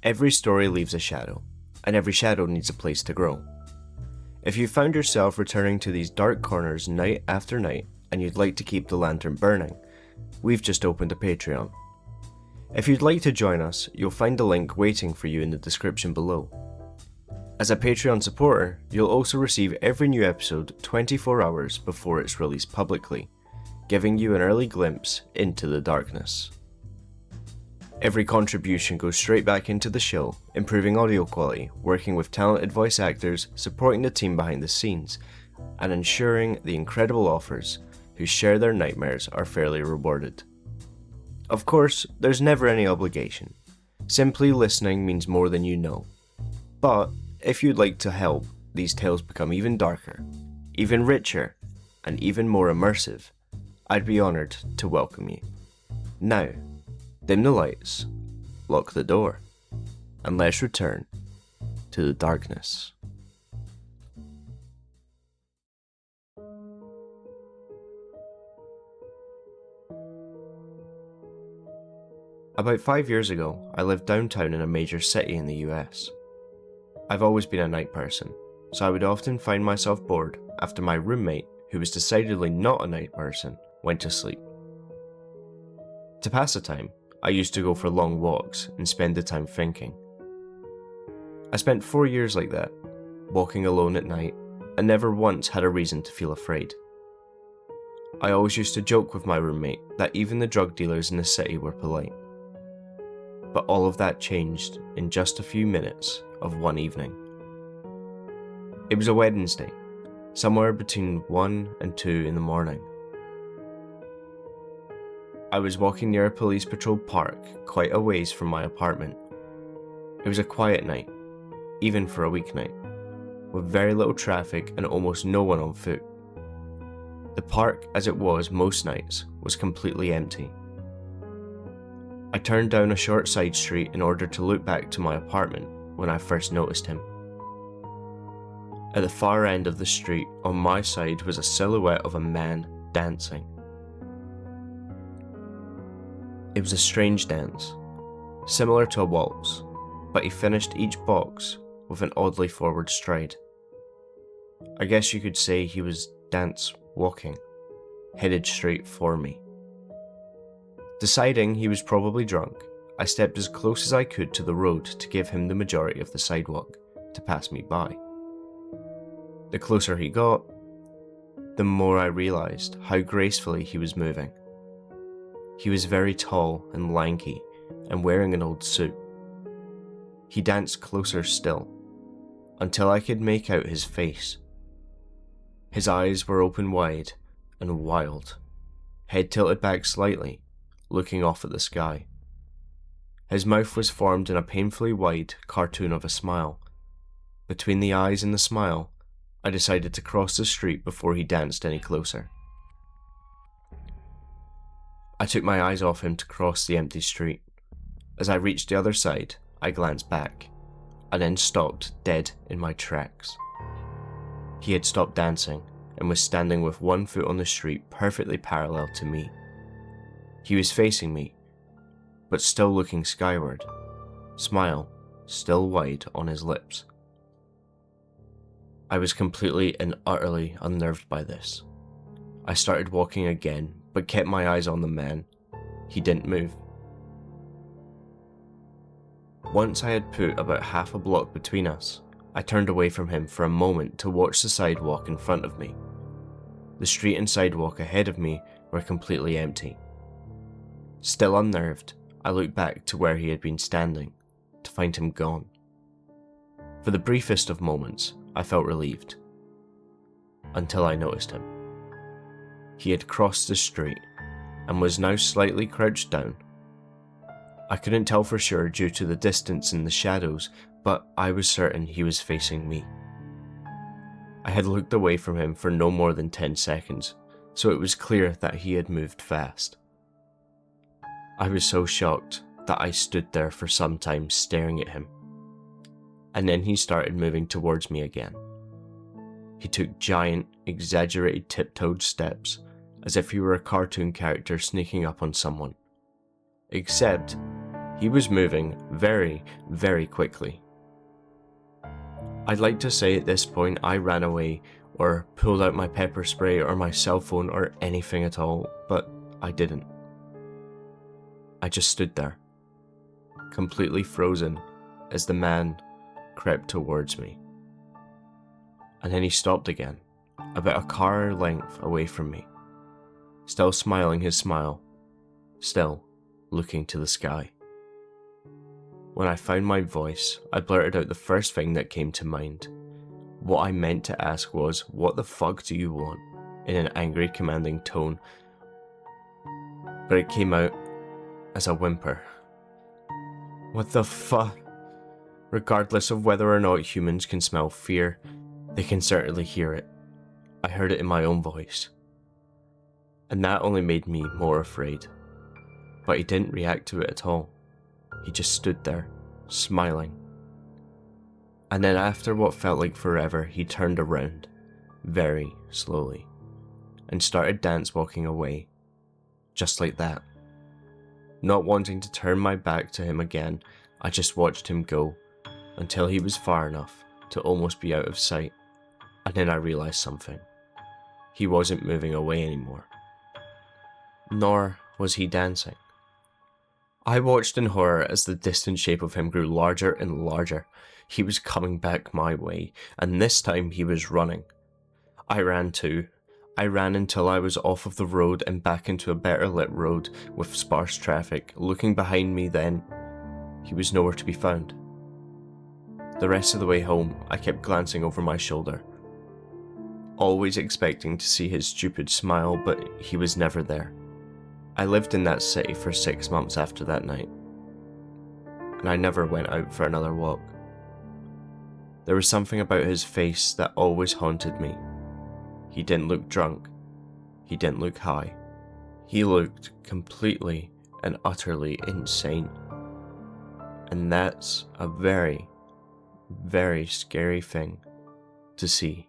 Every story leaves a shadow, and every shadow needs a place to grow. If you found yourself returning to these dark corners night after night, and you'd like to keep the lantern burning, we've just opened a Patreon. If you'd like to join us, you'll find a link waiting for you in the description below. As a Patreon supporter, you'll also receive every new episode 24 hours before it's released publicly, giving you an early glimpse into the darkness. Every contribution goes straight back into the show, improving audio quality, working with talented voice actors, supporting the team behind the scenes, and ensuring the incredible authors who share their nightmares are fairly rewarded. Of course, there's never any obligation. Simply listening means more than you know. But if you'd like to help these tales become even darker, even richer, and even more immersive, I'd be honoured to welcome you. Now, dim the lights, lock the door, and let's return to the darkness. About 5 years ago, I lived downtown in a major city in the US. I've always been a night person, so I would often find myself bored after my roommate, who was decidedly not a night person, went to sleep. To pass the time, I used to go for long walks and spend the time thinking. I spent 4 years like that, walking alone at night, and never once had a reason to feel afraid. I always used to joke with my roommate that even the drug dealers in the city were polite. But all of that changed in just a few minutes of one evening. It was a Wednesday, somewhere between 1 and 2 in the morning. I was walking near a police patrolled park quite a ways from my apartment. It was a quiet night, even for a weeknight, with very little traffic and almost no one on foot. The park, as it was most nights, was completely empty. I turned down a short side street in order to look back to my apartment when I first noticed him. At the far end of the street, on my side, was a silhouette of a man dancing. It was a strange dance, similar to a waltz, but he finished each box with an oddly forward stride. I guess you could say he was dance walking, headed straight for me. Deciding he was probably drunk, I stepped as close as I could to the road to give him the majority of the sidewalk to pass me by. The closer he got, the more I realised how gracefully he was moving. He was very tall and lanky and wearing an old suit. He danced closer still, until I could make out his face. His eyes were open wide and wild, head tilted back slightly, looking off at the sky. His mouth was formed in a painfully wide cartoon of a smile. Between the eyes and the smile, I decided to cross the street before he danced any closer. I took my eyes off him to cross the empty street. As I reached the other side, I glanced back, and then stopped dead in my tracks. He had stopped dancing, and was standing with one foot on the street perfectly parallel to me. He was facing me, but still looking skyward, smile still wide on his lips. I was completely and utterly unnerved by this. I started walking again, but kept my eyes on the man. He didn't move. Once I had put about half a block between us, I turned away from him for a moment to watch the sidewalk in front of me. The street and sidewalk ahead of me were completely empty. Still unnerved, I looked back to where he had been standing, to find him gone. For the briefest of moments, I felt relieved, until I noticed him. He had crossed the street, and was now slightly crouched down. I couldn't tell for sure due to the distance and the shadows, but I was certain he was facing me. I had looked away from him for no more than 10 seconds, so it was clear that he had moved fast. I was so shocked that I stood there for some time staring at him. And then he started moving towards me again. He took giant, exaggerated tiptoed steps, as if he were a cartoon character sneaking up on someone. Except, He was moving very, very quickly. I'd like to say at this point I ran away or pulled out my pepper spray or my cell phone or anything at all, but I didn't. I just stood there, completely frozen as the man crept towards me. And then he stopped again, about a car length away from me, still smiling his smile, still looking to the sky. When I found my voice, I blurted out the first thing that came to mind. What I meant to ask was, "What the fuck do you want?" in an angry, commanding tone, but it came out as a whimper. What the fuck? Regardless of whether or not humans can smell fear, they can certainly hear it. I heard it in my own voice. And that only made me more afraid. But he didn't react to it at all. He just stood there, smiling. And then after what felt like forever, he turned around, very slowly, and started dance walking away, just like that. Not wanting to turn my back to him again, I just watched him go, until he was far enough to almost be out of sight, and then I realized something. He wasn't moving away anymore. Nor was he dancing. I watched in horror as the distant shape of him grew larger and larger. He was coming back my way, and this time he was running. I ran too. I ran until I was off of the road and back into a better lit road with sparse traffic. Looking behind me then, he was nowhere to be found. The rest of the way home, I kept glancing over my shoulder, always expecting to see his stupid smile, but he was never there. I lived in that city for 6 months after that night, and I never went out for another walk. There was something about his face that always haunted me. He didn't look drunk. He didn't look high. He looked completely and utterly insane. And that's a very, very scary thing to see.